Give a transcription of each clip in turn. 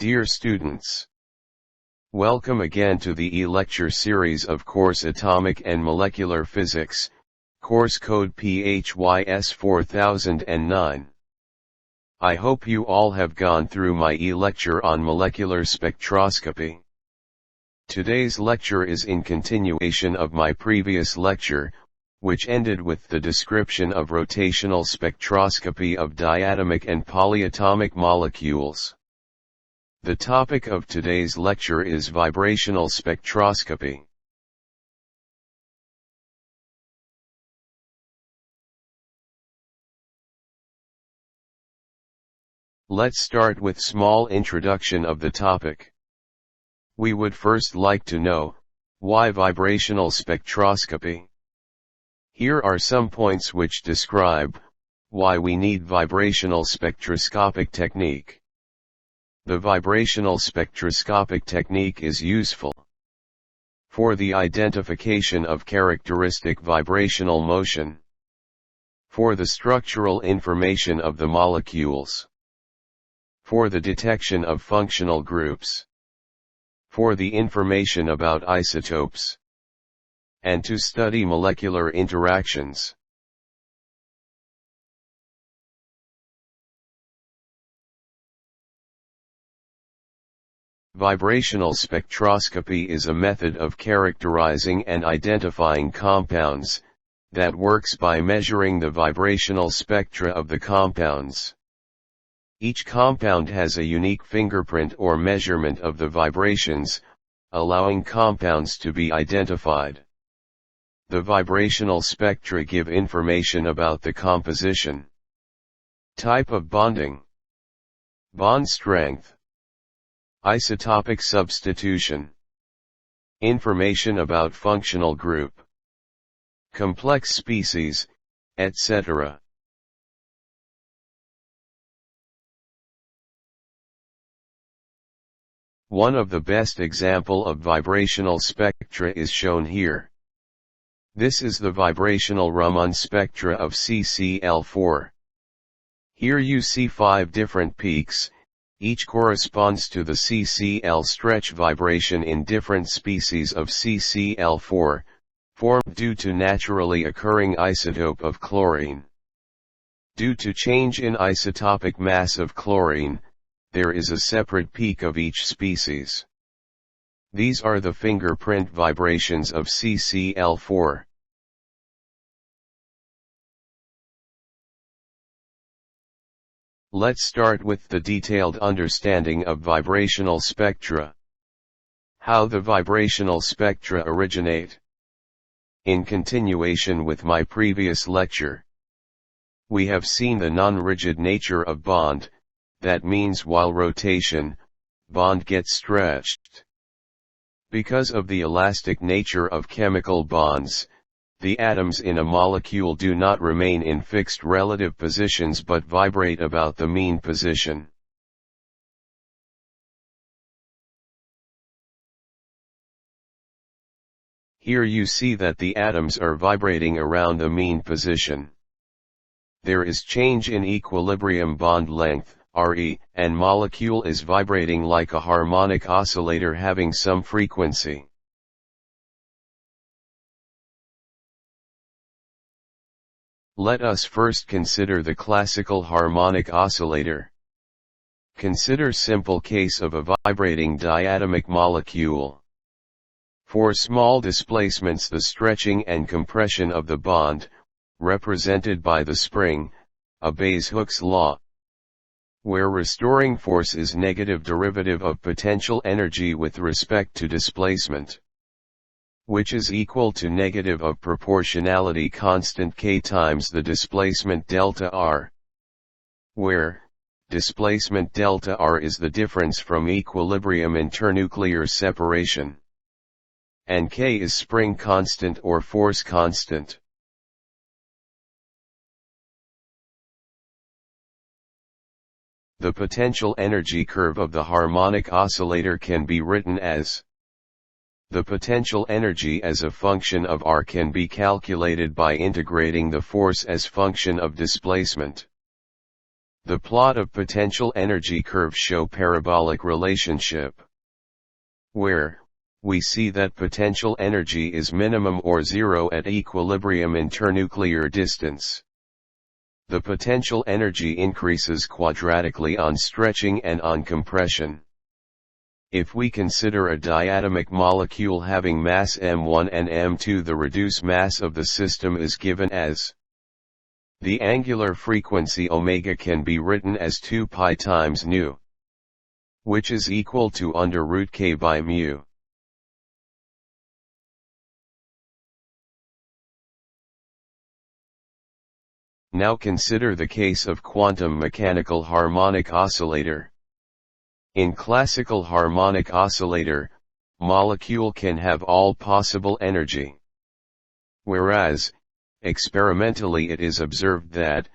Dear students, welcome again to the e-lecture series of course Atomic and Molecular Physics, course code PHYS 4009. I hope you all have gone through my e-lecture on molecular spectroscopy. Today's lecture is in continuation of my previous lecture, which ended with the description of rotational spectroscopy of diatomic and polyatomic molecules. The topic of today's lecture is vibrational spectroscopy. Let's start with small introduction of the topic. We would first like to know, why vibrational spectroscopy? Here are some points which describe why we need vibrational spectroscopic technique. The vibrational spectroscopic technique is useful for the identification of characteristic vibrational motion, for the structural information of the molecules, for the detection of functional groups, for the information about isotopes, and to study molecular interactions. Vibrational spectroscopy is a method of characterizing and identifying compounds, that works by measuring the vibrational spectra of the compounds. Each compound has a unique fingerprint or measurement of the vibrations, allowing compounds to be identified. The vibrational spectra give information about the composition, type of bonding, bond strength, isotopic substitution, information about functional group, complex species, etc. One of the best example of vibrational spectra is shown here. This is the vibrational Raman spectra of CCl4. Here you see 5 different peaks. Each corresponds to the CCl stretch vibration in different species of CCl4, formed due to naturally occurring isotope of chlorine. Due to change in isotopic mass of chlorine, there is a separate peak of each species. These are the fingerprint vibrations of CCl4. Let's start with the detailed understanding of vibrational spectra. How the vibrational spectra originate. In continuation with my previous lecture, we have seen the non-rigid nature of bond, that means while rotation, bond gets stretched. Because of the elastic nature of chemical bonds, the atoms in a molecule do not remain in fixed relative positions but vibrate about the mean position. Here you see that the atoms are vibrating around the mean position. There is change in equilibrium bond length, Re, and molecule is vibrating like a harmonic oscillator having some frequency. Let us first consider the classical harmonic oscillator. Consider simple case of a vibrating diatomic molecule. For small displacements the stretching and compression of the bond, represented by the spring, obeys Hooke's law, where restoring force is negative derivative of potential energy with respect to displacement, which is equal to negative of proportionality constant k times the displacement delta r, where displacement delta r is the difference from equilibrium internuclear separation, and k is spring constant or force constant. The potential energy curve of the harmonic oscillator can be written as the potential energy as a function of r can be calculated by integrating the force as function of displacement. The plot of potential energy curve show parabolic relationship, where we see that potential energy is minimum or zero at equilibrium internuclear distance. The potential energy increases quadratically on stretching and on compression. If we consider a diatomic molecule having mass m1 and m2, the reduced mass of the system is given as the angular frequency omega can be written as 2 pi times nu, which is equal to under root k by mu. Now consider the case of quantum mechanical harmonic oscillator. In classical harmonic oscillator, molecule can have all possible energy. Whereas, experimentally it is observed that,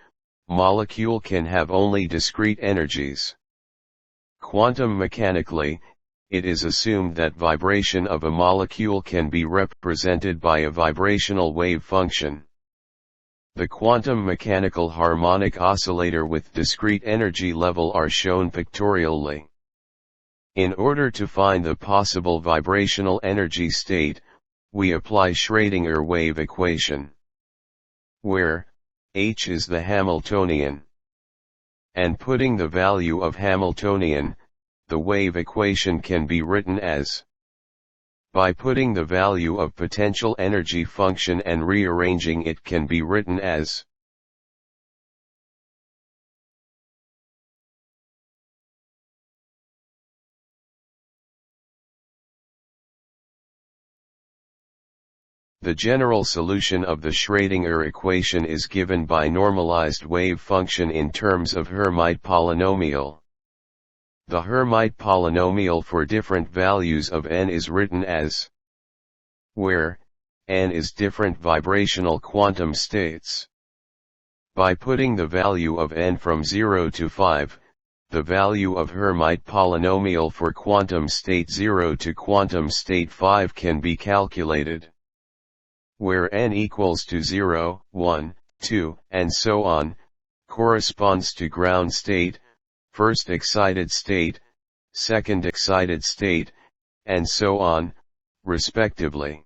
molecule can have only discrete energies. Quantum mechanically, it is assumed that vibration of a molecule can be represented by a vibrational wave function. The quantum mechanical harmonic oscillator with discrete energy level are shown pictorially. In order to find the possible vibrational energy state, we apply Schrödinger wave equation, where H is the Hamiltonian. And putting the value of Hamiltonian, the wave equation can be written as, by putting the value of potential energy function and rearranging it can be written as the general solution of the Schrödinger equation is given by normalized wave function in terms of Hermite polynomial. The Hermite polynomial for different values of n is written as, where n is different vibrational quantum states. By putting the value of n from 0 to 5, the value of Hermite polynomial for quantum state 0 to quantum state 5 can be calculated. Where n equals to 0, 1, 2, and so on, corresponds to ground state, first excited state, second excited state, and so on, respectively.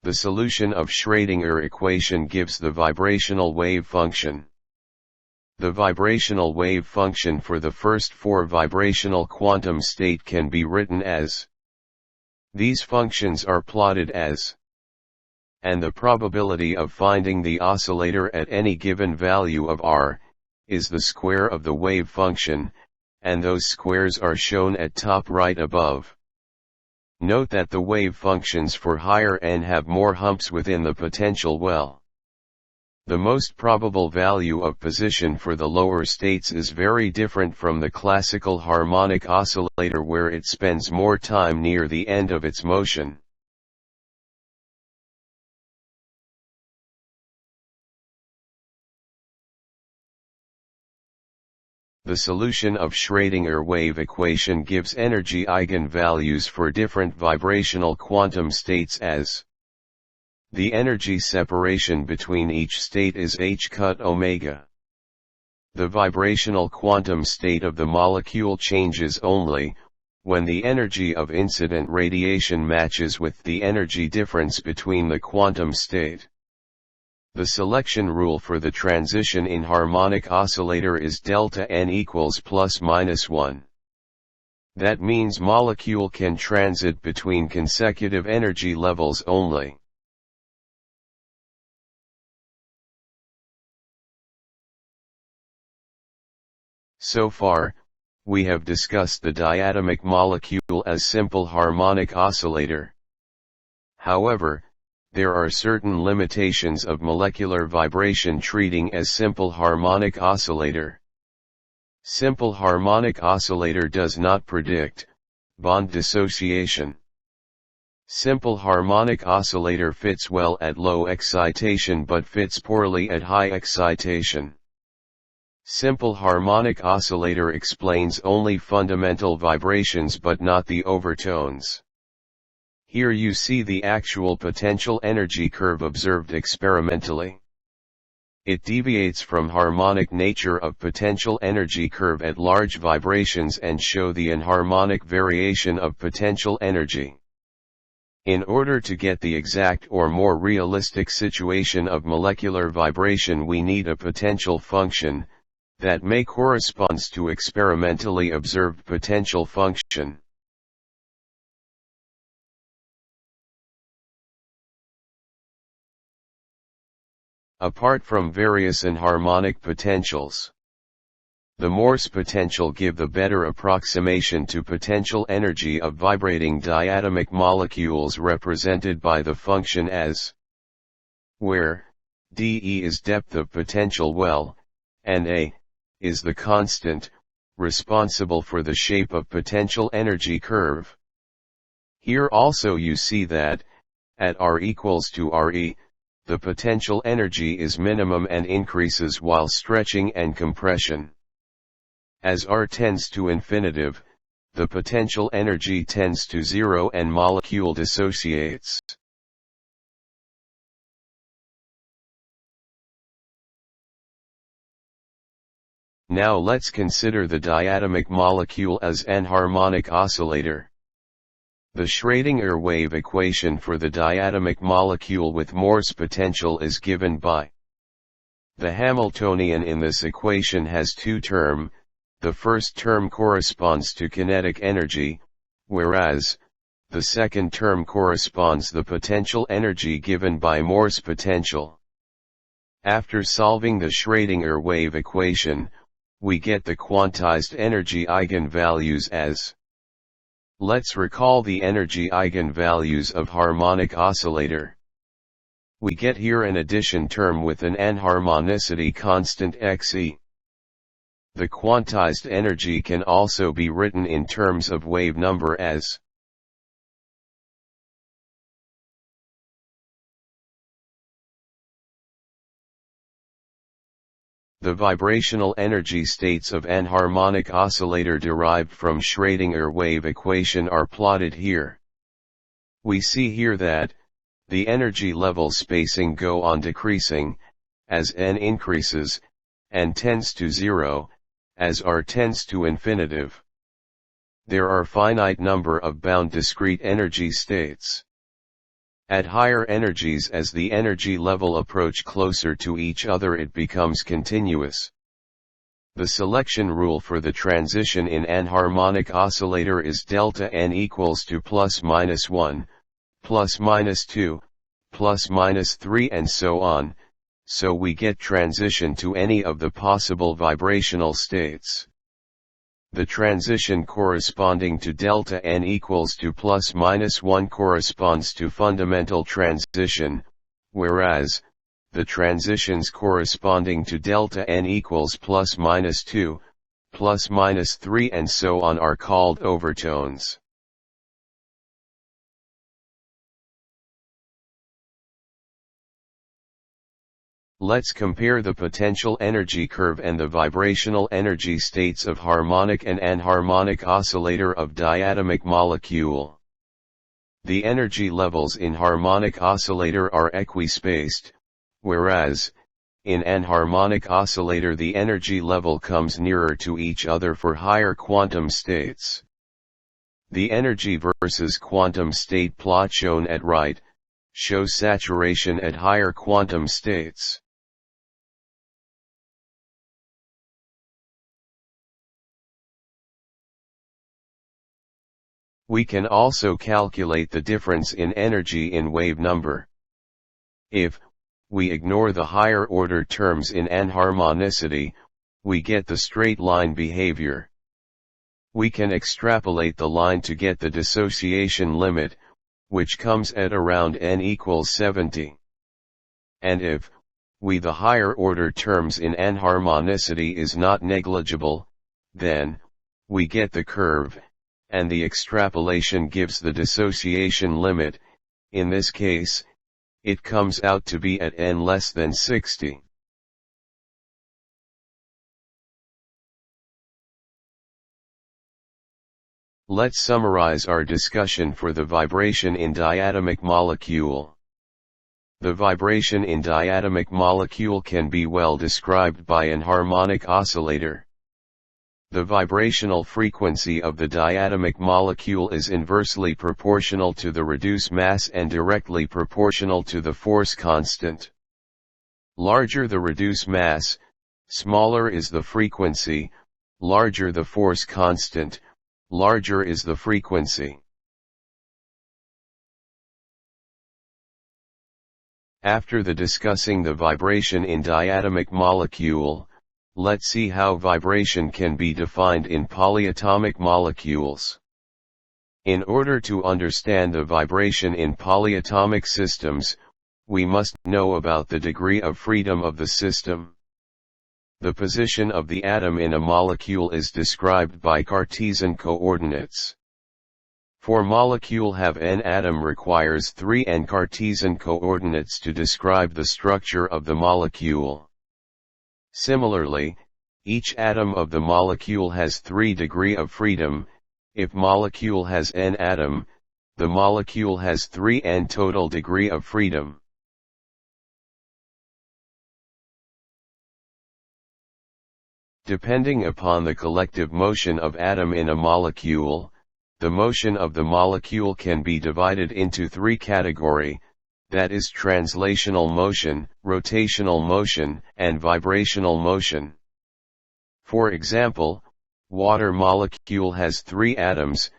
The solution of Schrödinger equation gives the vibrational wave function. The vibrational wave function for the first 4 vibrational quantum state can be written as, these functions are plotted as, and the probability of finding the oscillator at any given value of r, is the square of the wave function, and those squares are shown at top right above. Note that the wave functions for higher n have more humps within the potential well. The most probable value of position for the lower states is very different from the classical harmonic oscillator where it spends more time near the end of its motion. The solution of Schrödinger wave equation gives energy eigenvalues for different vibrational quantum states as, the energy separation between each state is h cut omega. The vibrational quantum state of the molecule changes only, when the energy of incident radiation matches with the energy difference between the quantum state. The selection rule for the transition in harmonic oscillator is delta n equals plus minus 1. That means molecule can transit between consecutive energy levels only. So far, we have discussed the diatomic molecule as simple harmonic oscillator. However, there are certain limitations of molecular vibration treating as simple harmonic oscillator. Simple harmonic oscillator does not predict bond dissociation. Simple harmonic oscillator fits well at low excitation but fits poorly at high excitation. Simple harmonic oscillator explains only fundamental vibrations but not the overtones. Here you see the actual potential energy curve observed experimentally. It deviates from harmonic nature of potential energy curve at large vibrations and show the anharmonic variation of potential energy. In order to get the exact or more realistic situation of molecular vibration, we need a potential function that may corresponds to experimentally observed potential function. Apart from various anharmonic potentials, the Morse potential give the better approximation to potential energy of vibrating diatomic molecules represented by the function as, where dE is depth of potential well, and A is the constant responsible for the shape of potential energy curve. Here also you see that, at R equals to RE, the potential energy is minimum and increases while stretching and compression. As R tends to infinitive, the potential energy tends to zero and molecule dissociates. Now let's consider the diatomic molecule as anharmonic oscillator. The Schrödinger wave equation for the diatomic molecule with Morse potential is given by. The Hamiltonian in this equation has two terms. The first term corresponds to kinetic energy, whereas the second term corresponds the potential energy given by Morse potential. After solving the Schrödinger wave equation, we get the quantized energy eigenvalues as. Let's recall the energy eigenvalues of harmonic oscillator. We get here an addition term with an anharmonicity constant xe. The quantized energy can also be written in terms of wave number as the vibrational energy states of anharmonic oscillator derived from Schrödinger wave equation are plotted here. We see here that the energy level spacing go on decreasing as n increases and tends to zero as R tends to infinitive. There are finite number of bound discrete energy states. At higher energies, as the energy level approach closer to each other, it becomes continuous. The selection rule for the transition in anharmonic oscillator is delta n equals to plus minus 1, plus minus 2, plus minus 3 and so on, so we get transition to any of the possible vibrational states. The transition corresponding to delta n equals to plus minus 1 corresponds to fundamental transition, whereas the transitions corresponding to delta n equals plus minus 2, plus minus 3 and so on are called overtones. Let's compare the potential energy curve and the vibrational energy states of harmonic and anharmonic oscillator of diatomic molecule. The energy levels in harmonic oscillator are equispaced, whereas, in anharmonic oscillator the energy level comes nearer to each other for higher quantum states. The energy versus quantum state plot shown at right shows saturation at higher quantum states. We can also calculate the difference in energy in wave number. If we ignore the higher order terms in anharmonicity, we get the straight line behavior. We can extrapolate the line to get the dissociation limit, which comes at around n equals 70. And if the higher order terms in anharmonicity is not negligible, then we get the curve, and the extrapolation gives the dissociation limit. In this case, it comes out to be at n less than 60. Let's summarize our discussion for the vibration in diatomic molecule. The vibration in diatomic molecule can be well described by an harmonic oscillator. The vibrational frequency of the diatomic molecule is inversely proportional to the reduced mass and directly proportional to the force constant. Larger the reduced mass, smaller is the frequency, larger the force constant, larger is the frequency. After discussing the vibration in diatomic molecule, let's see how vibration can be defined in polyatomic molecules. In order to understand the vibration in polyatomic systems, we must know about the degree of freedom of the system. The position of the atom in a molecule is described by Cartesian coordinates. For molecule have n atom requires 3 n Cartesian coordinates to describe the structure of the molecule. Similarly, each atom of the molecule has 3 degree of freedom. If molecule has n atom, the molecule has 3 n total degree of freedom. Depending upon the collective motion of atom in a molecule, the motion of the molecule can be divided into 3 categories, that is translational motion, rotational motion, and vibrational motion. For example, water molecule has 3 atoms,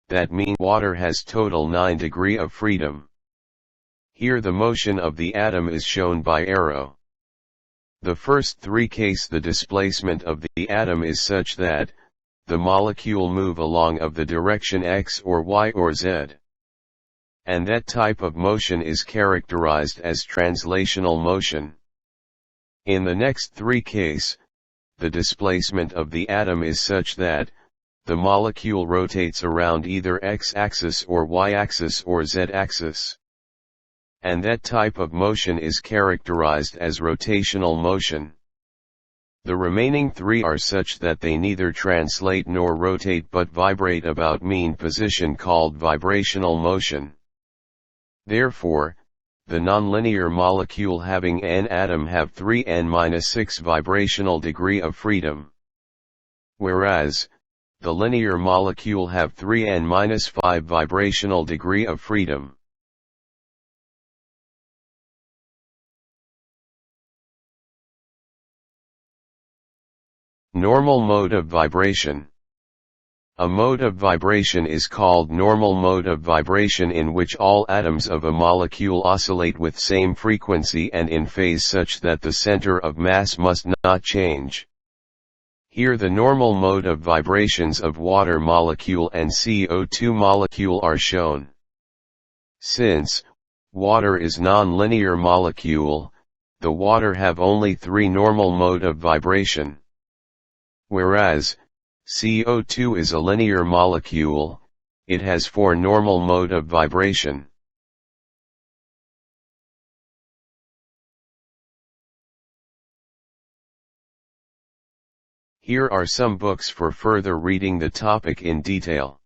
that means water has total 9 degree of freedom. Here the motion of the atom is shown by arrow. The first 3 case the displacement of the atom is such that, the molecule move along of the direction x or y or z. And that type of motion is characterized as translational motion. In the next 3 case, the displacement of the atom is such that, the molecule rotates around either x-axis or y-axis or z-axis. And that type of motion is characterized as rotational motion. The remaining 3 are such that they neither translate nor rotate but vibrate about mean position called vibrational motion. Therefore, the nonlinear molecule having n atom have 3n-6 vibrational degree of freedom. Whereas, the linear molecule have 3n-5 vibrational degree of freedom. Normal mode of vibration. A mode of vibration is called normal mode of vibration in which all atoms of a molecule oscillate with same frequency and in phase such that the center of mass must not change. Here the normal mode of vibrations of water molecule and CO2 molecule are shown. Since water is non-linear molecule, the water have only 3 normal mode of vibration. Whereas, CO2 is a linear molecule, it has 4 normal mode of vibration. Here are some books for further reading the topic in detail.